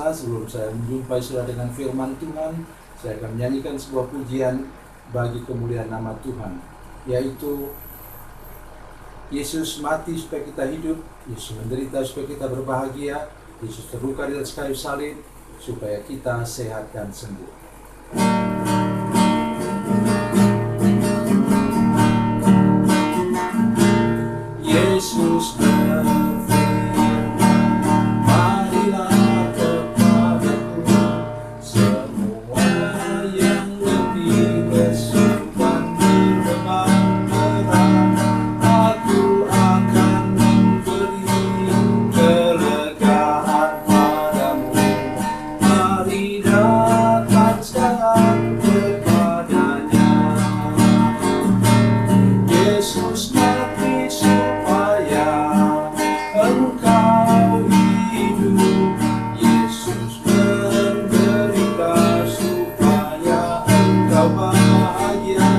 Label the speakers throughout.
Speaker 1: pemirsa, sebelum saya menjumpai saudara dengan firman Tuhan, saya akan menyanyikan sebuah pujian bagi kemuliaan nama Tuhan, yaitu Yesus mati supaya kita hidup, Yesus menderita supaya kita berbahagia, Yesus terluka di atas kayu salib supaya kita sehat dan sembuh. Yesus berfirman, marilah kepadaku semua yang letih lesu dan berbeban berat, aku akan memberi kelegaan padamu. Mari datang sekarang kepadanya. Yesus mati supaya engkau hidup, Yesus menderita supaya engkau bahagia,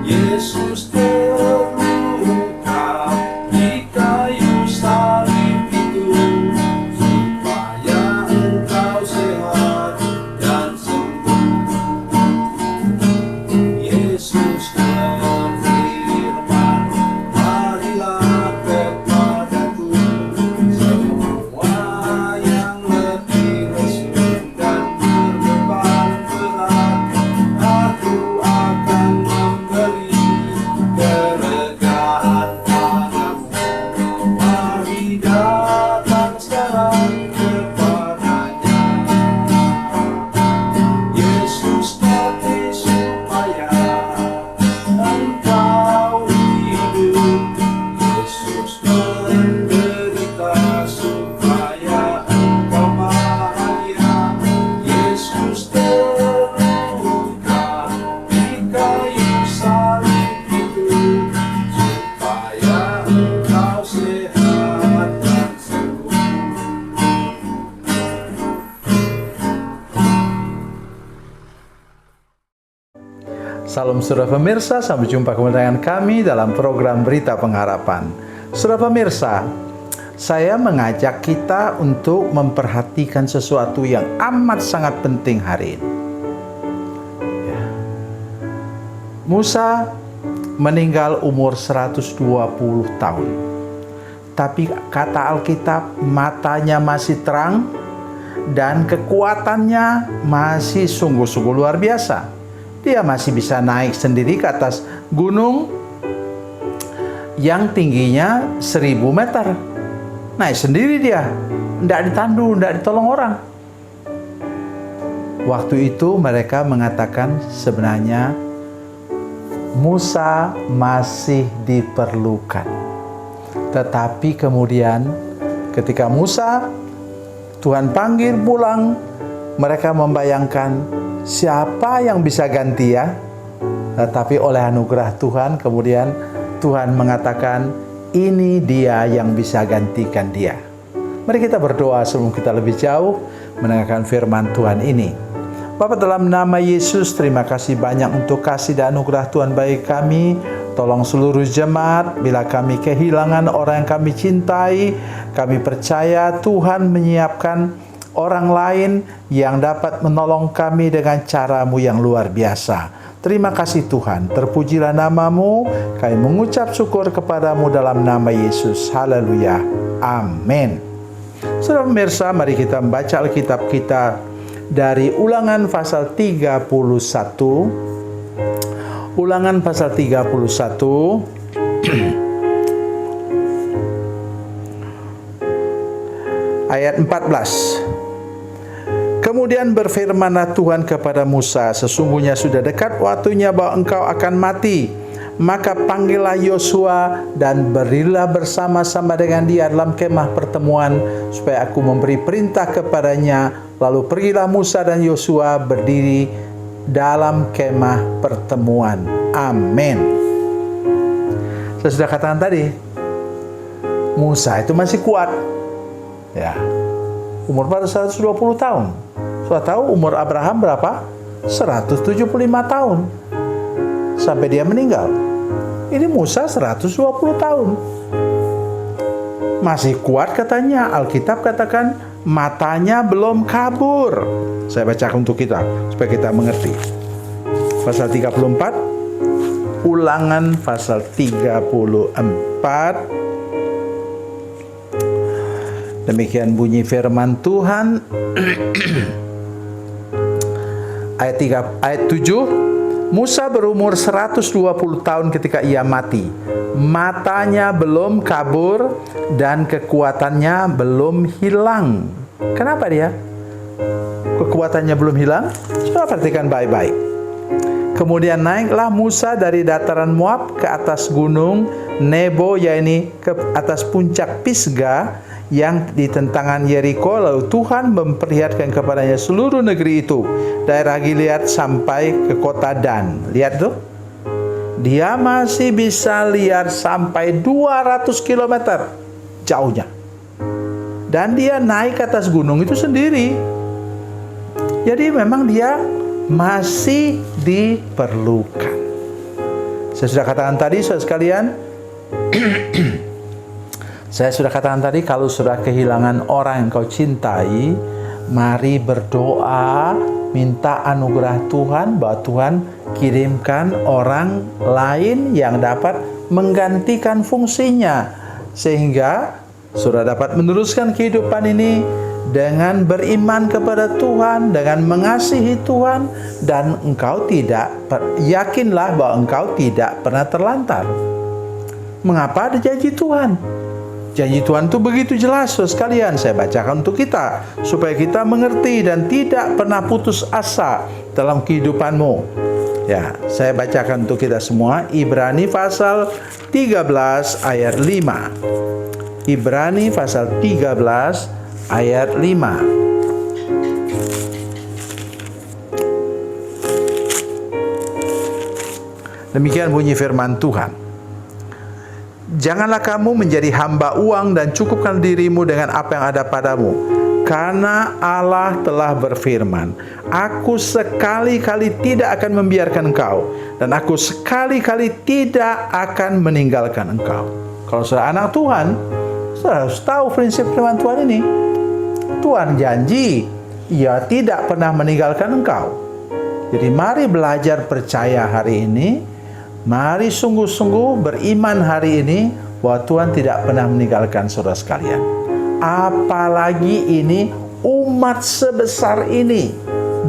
Speaker 1: Yesus terluka di kayu salib itu supaya engkau sehat dan sembuh. Yesus berfirman, marilah kepadaku semua yang letih lesu dan berbeban berat, aku akan memberi kelegaan padamu. Mari datang sekarang kepadanya. Yesus mati supaya engkau hidup, Yesus menderita supaya engkau bahagia, Yesus terluka di kayu salib itu supaya engkau sehat dan sembuh.
Speaker 2: Salam saudara pemirsa, sampai jumpa kembali dengan kami dalam program Berita Pengharapan. Saudara pemirsa, saya mengajak kita untuk memperhatikan sesuatu yang amat sangat penting hari ini. Ya. Musa meninggal umur 120 tahun. Tapi kata Alkitab, matanya masih terang dan kekuatannya masih sungguh-sungguh luar biasa. Dia masih bisa naik sendiri ke atas gunung yang tingginya 1000 meter. Naik sendiri dia, tidak ditandu, tidak ditolong orang. Waktu itu mereka mengatakan sebenarnya Musa masih diperlukan. Tetapi kemudian ketika Musa Tuhan panggil pulang, mereka membayangkan siapa yang bisa ganti ya? Tetapi oleh anugerah Tuhan kemudian Tuhan mengatakan ini dia yang bisa gantikan dia. Mari kita berdoa sebelum kita lebih jauh mendengarkan firman Tuhan ini. Bapa, dalam nama Yesus, terima kasih banyak untuk kasih dan anugerah Tuhan bagi kami. Tolong seluruh jemaat, bila kami kehilangan orang yang kami cintai, kami percaya Tuhan menyiapkan orang lain yang dapat menolong kami dengan cara-Mu yang luar biasa. Terima kasih Tuhan, terpujilah nama-Mu, kami mengucap syukur kepada-Mu dalam nama Yesus. Haleluya, amin. Saudara pemirsa, mari kita membaca Alkitab kita dari Ulangan pasal 31. Ulangan pasal 31 ayat 14. Kemudian berfirmanlah Tuhan kepada Musa, sesungguhnya sudah dekat waktunya bahwa engkau akan mati. Maka panggillah Yosua dan berilah bersama-sama dengan dia dalam kemah pertemuan, supaya aku memberi perintah kepadanya. Lalu pergilah Musa dan Yosua berdiri dalam kemah pertemuan. Amin. Saya sudah katakan tadi, Musa itu masih kuat. Ya, umur pada 120 tahun. Sudah tahu umur Abraham berapa? 175 tahun. Sampai dia meninggal. Ini Musa 120 tahun. Masih kuat katanya. Alkitab katakan matanya belum kabur. Saya bacakan untuk kita supaya kita mengerti. Pasal 34, Ulangan pasal 34. Demikian bunyi firman Tuhan. ayat 7, Musa berumur 120 tahun ketika ia mati. Matanya belum kabur dan kekuatannya belum hilang. Kenapa dia? Kekuatannya belum hilang? Coba perhatikan baik-baik. Kemudian naiklah Musa dari dataran Moab ke atas gunung Nebo, yaitu ke atas puncak Pisga yang di tentangan Yeriko. Lalu Tuhan memperlihatkan kepadanya seluruh negeri itu, daerah Gilead sampai ke kota Dan. Lihat tuh, dia masih bisa lihat sampai 200 km jauhnya. Dan dia naik ke atas gunung itu sendiri. Jadi memang dia masih diperlukan. Saya sudah katakan tadi, saudara sekalian, saya sudah katakan tadi, kalau sudah kehilangan orang yang kau cintai, mari berdoa, minta anugerah Tuhan, bahwa Tuhan kirimkan orang lain yang dapat menggantikan fungsinya, sehingga sudah dapat meneruskan kehidupan ini dengan beriman kepada Tuhan, dengan mengasihi Tuhan, dan engkau tidak, yakinlah bahwa engkau tidak pernah terlantar. Mengapa ada janji Tuhan? Janji Tuhan itu begitu jelas, saudara sekalian. Saya bacakan untuk kita supaya kita mengerti dan tidak pernah putus asa dalam kehidupanmu. Ya, saya bacakan untuk kita semua. Ibrani pasal 13 ayat 5. Ibrani pasal 13 ayat 5. Demikian bunyi firman Tuhan. Janganlah kamu menjadi hamba uang dan cukupkan dirimu dengan apa yang ada padamu. Karena Allah telah berfirman, Aku sekali-kali tidak akan membiarkan engkau, dan Aku sekali-kali tidak akan meninggalkan engkau. Kalau saudara anak Tuhan, saudara harus tahu prinsip firman Tuhan ini. Tuhan janji, Ia tidak pernah meninggalkan engkau. Jadi mari belajar percaya hari ini. Mari sungguh-sungguh beriman hari ini bahwa Tuhan tidak pernah meninggalkan saudara sekalian. Apalagi ini umat sebesar ini,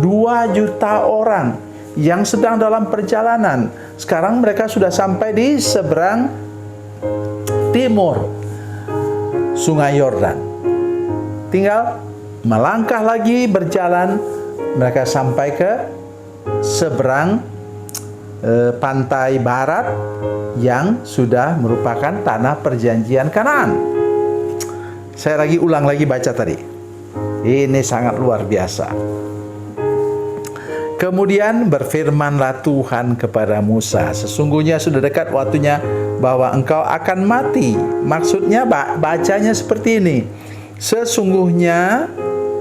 Speaker 2: 2 juta orang yang sedang dalam perjalanan. Sekarang mereka sudah sampai di seberang timur Sungai Yordan. Tinggal melangkah lagi berjalan, mereka sampai ke seberang pantai barat yang sudah merupakan tanah perjanjian Kanaan. Saya ulang lagi baca tadi. Ini sangat luar biasa. Kemudian berfirmanlah Tuhan kepada Musa, sesungguhnya sudah dekat waktunya bahwa engkau akan mati. Maksudnya bacanya seperti ini. Sesungguhnya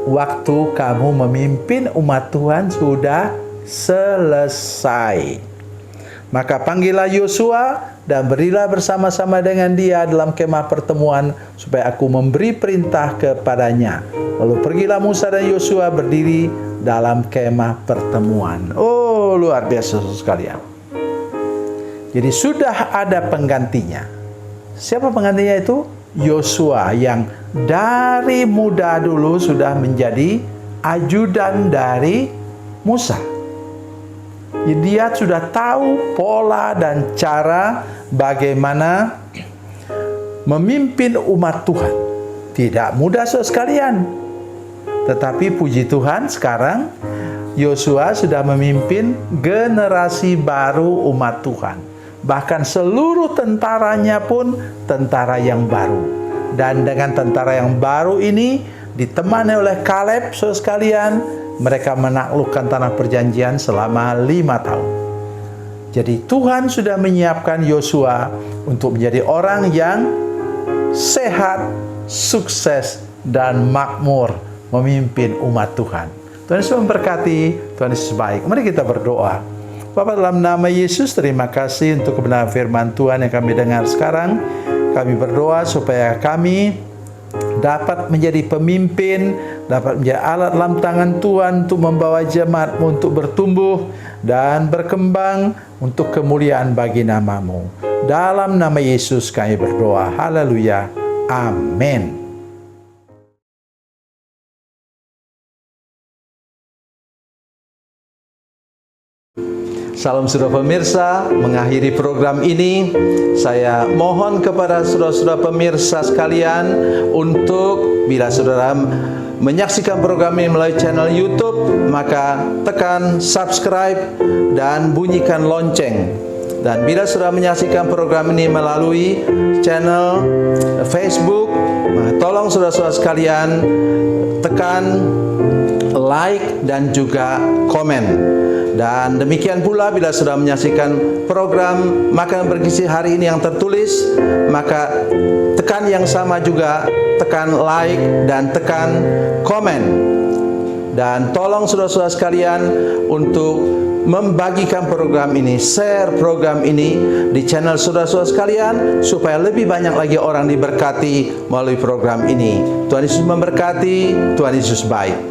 Speaker 2: waktu kamu memimpin umat Tuhan sudah selesai. Maka panggillah Yosua dan berilah bersama-sama dengan dia dalam kemah pertemuan, supaya aku memberi perintah kepadanya. Lalu pergilah Musa dan Yosua berdiri dalam kemah pertemuan. Oh, luar biasa sekalian. Jadi sudah ada penggantinya. Siapa penggantinya itu? Yosua, yang dari muda dulu sudah menjadi ajudan dari Musa. Dia sudah tahu pola dan cara bagaimana memimpin umat Tuhan. Tidak mudah sekalian. Tetapi puji Tuhan, sekarang Yosua sudah memimpin generasi baru umat Tuhan. Bahkan seluruh tentaranya pun tentara yang baru. Dan dengan tentara yang baru ini ditemani oleh Kaleb, saudara sekalian, mereka menaklukkan tanah perjanjian selama 5 tahun. Jadi Tuhan sudah menyiapkan Yosua untuk menjadi orang yang sehat, sukses, dan makmur memimpin umat Tuhan. Tuhan Yesus memberkati, Tuhan Yesus baik. Mari kita berdoa. Bapa, dalam nama Yesus, terima kasih untuk kebenaran firman Tuhan yang kami dengar sekarang. Kami berdoa supaya kami dapat menjadi pemimpin, dapat menjadi alat dalam tangan Tuhan untuk membawa jemaat untuk bertumbuh dan berkembang untuk kemuliaan bagi nama-Mu. Dalam nama Yesus kami berdoa. Haleluya. Amin. Salam saudara pemirsa, mengakhiri program ini, saya mohon kepada saudara-saudara pemirsa sekalian untuk bila saudara menyaksikan program ini melalui channel YouTube, maka tekan subscribe dan bunyikan lonceng. Dan bila saudara menyaksikan program ini melalui channel Facebook, tolong saudara-saudara sekalian tekan like dan juga komen. Dan demikian pula bila sudah menyaksikan program Makanan Bergizi hari ini yang tertulis, maka tekan yang sama juga, tekan like dan tekan komen. Dan tolong saudara-saudara sekalian untuk membagikan program ini, share program ini di channel saudara-saudara sekalian, supaya lebih banyak lagi orang diberkati melalui program ini. Tuhan Yesus memberkati, Tuhan Yesus baik.